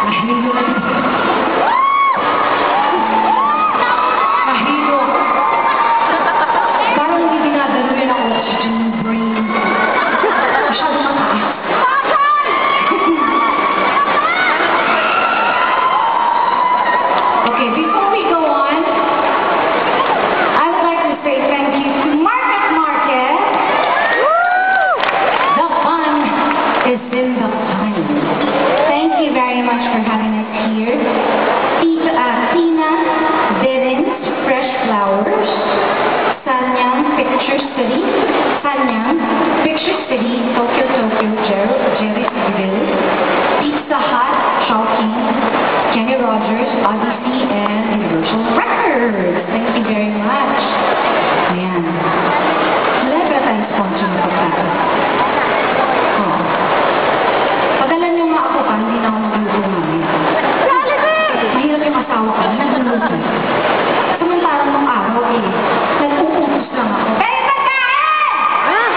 Mahilo na. Mahilo. Parang hindi dinadalo yan ang oxygen ng brain. Masyado mataas. Okay, before we go on, I would like to say thank you to Market Market. The fun is in the fun. Thank you very much for having us here. Tina Billings, Fresh Flowers. Sanyang Picture City. Sanyang Picture City, Tokyo, Jerry's Grill. Pizza Hut, Chowking. Kenny Rogers, Odyssey, and Universal Records. Thank you very much. Ayan. Wala ba tayong sponsor na pagkain? Oo. Padalan niyo nga ako pa, hindi na ako mag-luto mamaya. Mahirap yung asawa ko, nag-luto. Samantarang nung araw nag-uutos lang ako. Kaya pagkain!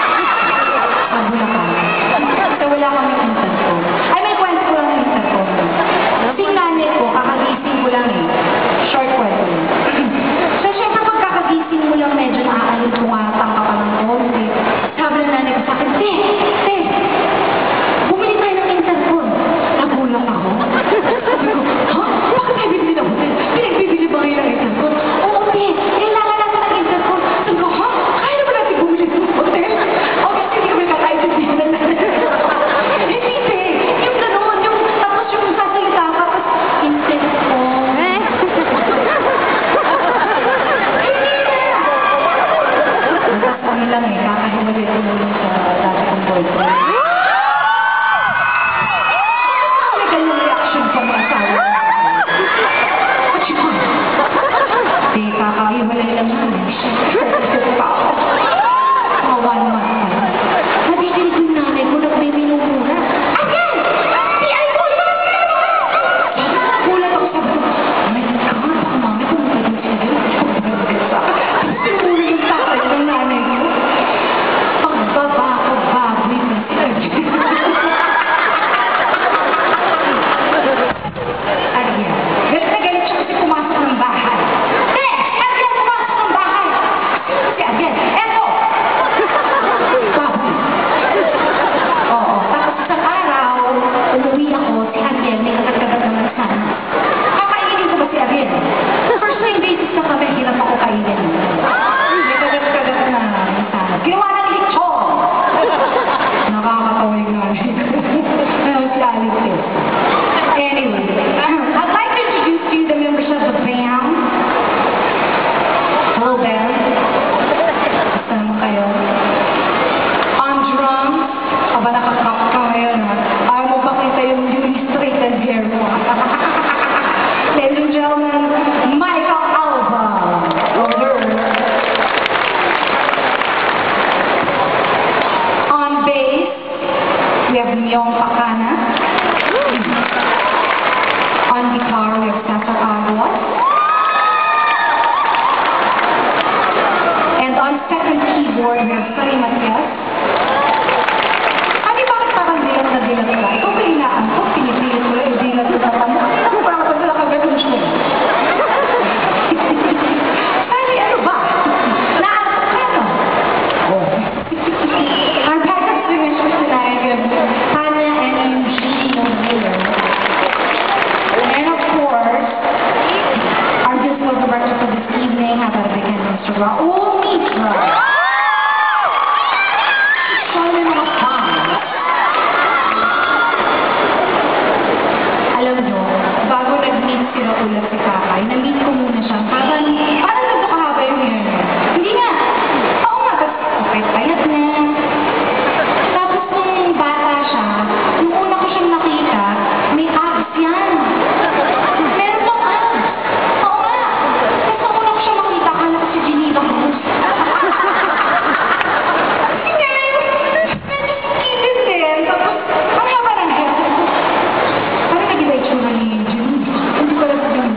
Sabi na ka. Kasi wala kami internet ko. Ay, may kwento ko lang ng internet ko. Yung nanay ko, kakagising ko lang short kwento. So, syempre pag kakagising mo lang, medyo naaalong-tungatang ka pa ng konti. Sabi na nanay ko sa akin, Te, bumili tayo ng interphone. Nagulang ako. Sabi ko, ha? Bakit tayo bibili ng hotel? Pinagbibili ba kayo ng interphone? Oo, Te, kailangan natin ng interphone. Sabi ko, ha? Kaya naman natin bumili ng hotel? Obviously, hindi kami kakaibigin na natin. Hindi, Te. Yung gano'n, tapos yung sasalita ka, tapos interphone. Tapos kami lang kakahiwalay ko muna sa dati kong boyfriend. May ganyang reaction sa mga asawa. What you want? Di, kakahiwalay lang yun. Siyempre pa ako. Mga 1 month pa. Nadidinig yung nanay ko, nagme-minumura. Ayan! Di ay ko! Kulat ako sa buto. May God, baka mami kung magiging sila. Sinumuli yung tatay ng nanay ko. Pagbaba-baboy na sila. Ariel, galit na galit siya kasi pumasok ng bahay. Ariel, pumasok ng bahay! Si Ariel, eto! Baboy. Oo, tapos isang araw, umuwi ako, si Ariel, may nakagdagan naman sana. Kakainin ko ba si Ariel? First time basis na kami, hirap ako kainin. May kagat-kagat na sana. Ginawa ng lechon! Nakakatawa yung nanay ko. Si Alice. Anyway, I'd like to introduce to you the members of the band. Hello, band. Basta naman kayo. On drums, aba nakakak ka ngayon, ha? Ayaw mo pakita yung straightened hair mo. Ladies and gentlemen, Michael Alba. On bass, we have Myong Pakana. On guitar, we have Cesar Aguas. And on second keyboard, we have Sari Matias. Bakit parang dilat na dilat ka? Ito ba hinaan ko? Pinipilit mo lang yung dilat na dilat mo? Ano parang pagdala ka ganun siya? Sari, ano ba? Naantok ka, no? Oh. Our backup singers for tonight, we have Tanya and Eugene O'Neill. And of course, our musical director for this evening, how about a big hand, Mr. Raul Mitra. Sorry, mga fans. Alam nyo, bago nag-meet si Raul at si Kakay, na-meet ko muna siya. Parang nagkakahaba yung hair niya. Hindi nga. Oo nga, tapos payat na. Tapos nung bata siya, nung una ko siyang nakita, may abs yan. Meron tong abs. Oo nga. Tapos nung una ko siyang makita, akala ko si Geneva Cruz. Hindi, medyo skinny din. Tapos, ang haba ng hair. Parang nag-iba itsura ni Geneva. Hindi ko alam yun.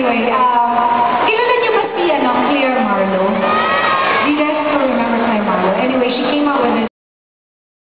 anyway,